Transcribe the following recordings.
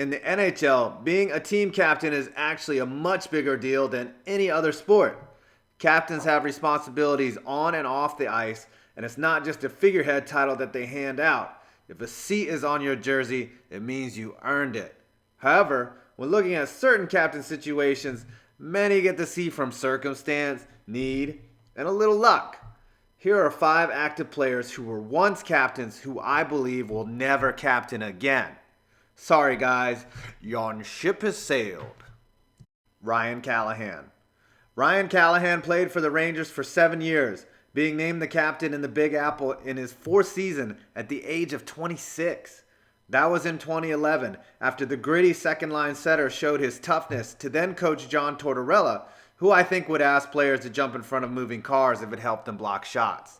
In the NHL, being a team captain is actually a much bigger deal than any other sport. Captains have responsibilities on and off the ice, and it's not just a figurehead title that they hand out. If a C is on your jersey, it means you earned it. However, when looking at certain captain situations, many get the C from circumstance, need, and a little luck. Here are 5 active players who were once captains who I believe will never captain again. Sorry guys, yon ship has sailed. Ryan Callahan. Ryan Callahan played for the Rangers for 7 years, being named the captain in the Big Apple in his 4th season at the age of 26. That was in 2011, after the gritty second-line setter showed his toughness to then-coach John Tortorella, who I think would ask players to jump in front of moving cars if it helped them block shots.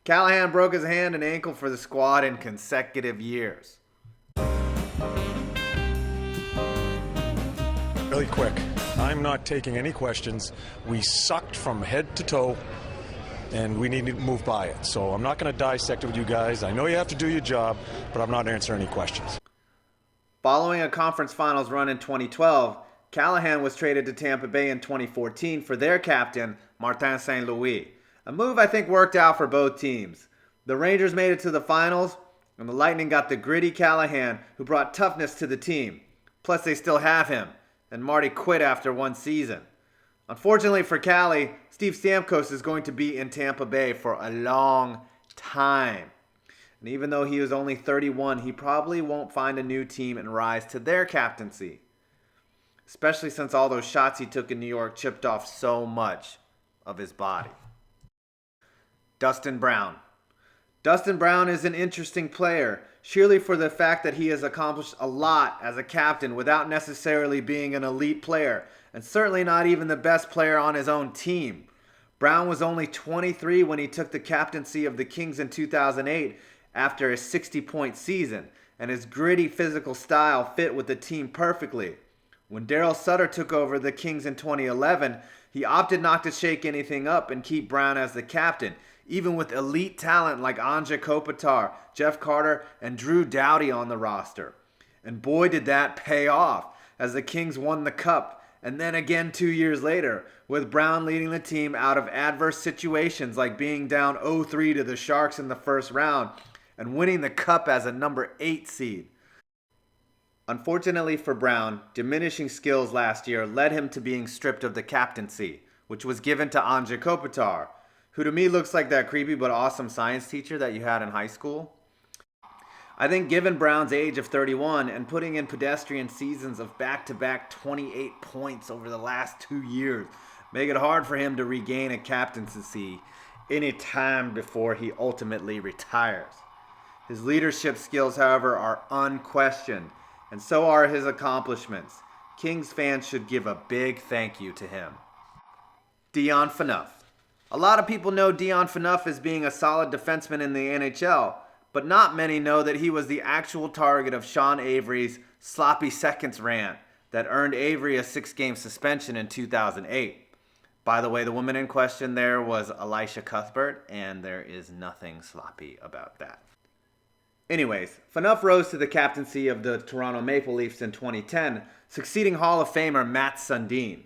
Callahan broke his hand and ankle for the squad in consecutive years. Really quick, I'm not taking any questions. We sucked from head to toe, and we need to move by it. So I'm not going to dissect it with you guys. I know you have to do your job, but I'm not answering any questions. Following a conference finals run in 2012, Callahan was traded to Tampa Bay in 2014 for their captain, Martin St. Louis. A move I think worked out for both teams. The Rangers made it to the finals, and the Lightning got the gritty Callahan, who brought toughness to the team. Plus they still have him, and Marty quit after 1 season. Unfortunately for Cali, Steve Stamkos is going to be in Tampa Bay for a long time. And even though he is only 31, he probably won't find a new team and rise to their captaincy. Especially since all those shots he took in New York chipped off so much of his body. Dustin Brown. Dustin Brown is an interesting player, surely for the fact that he has accomplished a lot as a captain without necessarily being an elite player, and certainly not even the best player on his own team. Brown was only 23 when he took the captaincy of the Kings in 2008 after a 60-point season, and his gritty physical style fit with the team perfectly. When Daryl Sutter took over the Kings in 2011, he opted not to shake anything up and keep Brown as the captain, even with elite talent like Anja Kopitar, Jeff Carter, and Drew Doughty on the roster. And boy did that pay off, as the Kings won the Cup, and then again 2 years later, with Brown leading the team out of adverse situations like being down 0-3 to the Sharks in the first round, and winning the Cup as a number 8 seed. Unfortunately for Brown, diminishing skills last year led him to being stripped of the captaincy, which was given to Anja Kopitar, who to me looks like that creepy but awesome science teacher that you had in high school. I think given Brown's age of 31 and putting in pedestrian seasons of back-to-back 28 points over the last 2 years, make it hard for him to regain a captaincy any time before he ultimately retires. His leadership skills, however, are unquestioned, and so are his accomplishments. Kings fans should give a big thank you to him. Dion Phaneuf. A lot of people know Dion Phaneuf as being a solid defenseman in the NHL, but not many know that he was the actual target of Sean Avery's sloppy seconds rant that earned Avery a 6-game suspension in 2008. By the way, the woman in question there was Elisha Cuthbert, and there is nothing sloppy about that. Anyways, Phaneuf rose to the captaincy of the Toronto Maple Leafs in 2010, succeeding Hall of Famer Matt Sundin.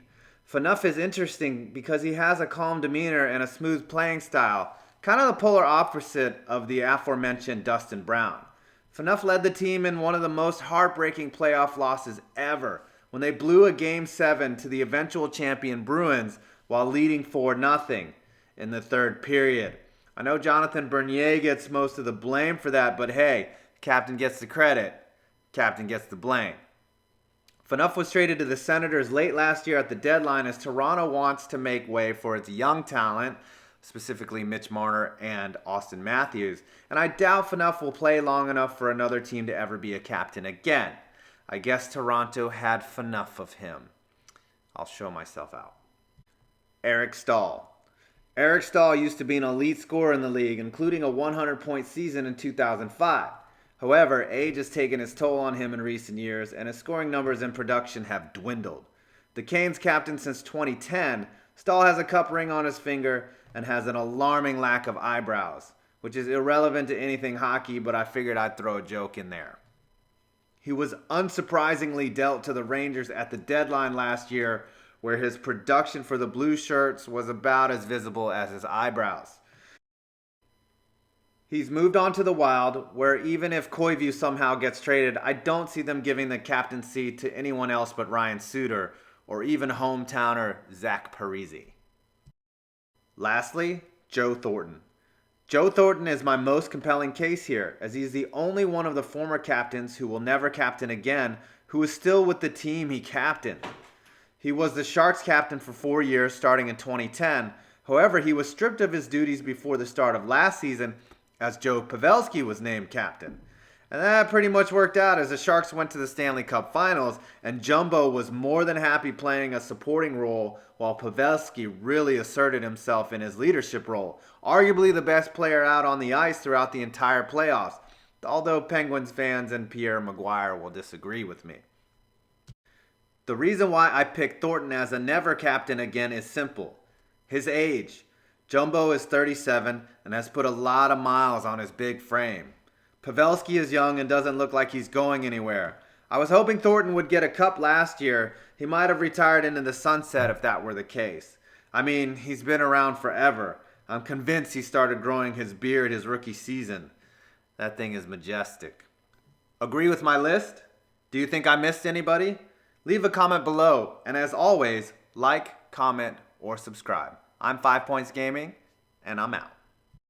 Phaneuf is interesting because he has a calm demeanor and a smooth playing style, kind of the polar opposite of the aforementioned Dustin Brown. Phaneuf led the team in one of the most heartbreaking playoff losses ever, when they blew a Game 7 to the eventual champion Bruins while leading 4-0 in the third period. I know Jonathan Bernier gets most of the blame for that, but hey, captain gets the credit, captain gets the blame. Phaneuf was traded to the Senators late last year at the deadline as Toronto wants to make way for its young talent, specifically Mitch Marner and Austin Matthews, and I doubt Phaneuf will play long enough for another team to ever be a captain again. I guess Toronto had Phaneuf of him. I'll show myself out. Eric Staal. Eric Staal used to be an elite scorer in the league, including a 100-point season in 2005. However, age has taken its toll on him in recent years, and his scoring numbers and production have dwindled. The Canes captain since 2010, Staal has a cup ring on his finger and has an alarming lack of eyebrows, which is irrelevant to anything hockey, but I figured I'd throw a joke in there. He was unsurprisingly dealt to the Rangers at the deadline last year, where his production for the Blue Shirts was about as visible as his eyebrows. He's moved on to the Wild, where even if Koivu somehow gets traded, I don't see them giving the captaincy to anyone else but Ryan Suter, or even hometowner Zach Parise. Lastly, Joe Thornton. Joe Thornton is my most compelling case here, as he's the only one of the former captains who will never captain again who is still with the team he captained. He was the Sharks captain for 4 years starting in 2010. However, he was stripped of his duties before the start of last season as Joe Pavelski was named captain. And that pretty much worked out as the Sharks went to the Stanley Cup Finals, and Jumbo was more than happy playing a supporting role while Pavelski really asserted himself in his leadership role, arguably the best player out on the ice throughout the entire playoffs, although Penguins fans and Pierre Maguire will disagree with me. The reason why I picked Thornton as a never captain again is simple: his age. Jumbo is 37 and has put a lot of miles on his big frame. Pavelski is young and doesn't look like he's going anywhere. I was hoping Thornton would get a cup last year. He might have retired into the sunset if that were the case. I mean, he's been around forever. I'm convinced he started growing his beard his rookie season. That thing is majestic. Agree with my list? Do you think I missed anybody? Leave a comment below, and as always, like, comment, or subscribe. I'm 5 Points Gaming, and I'm out.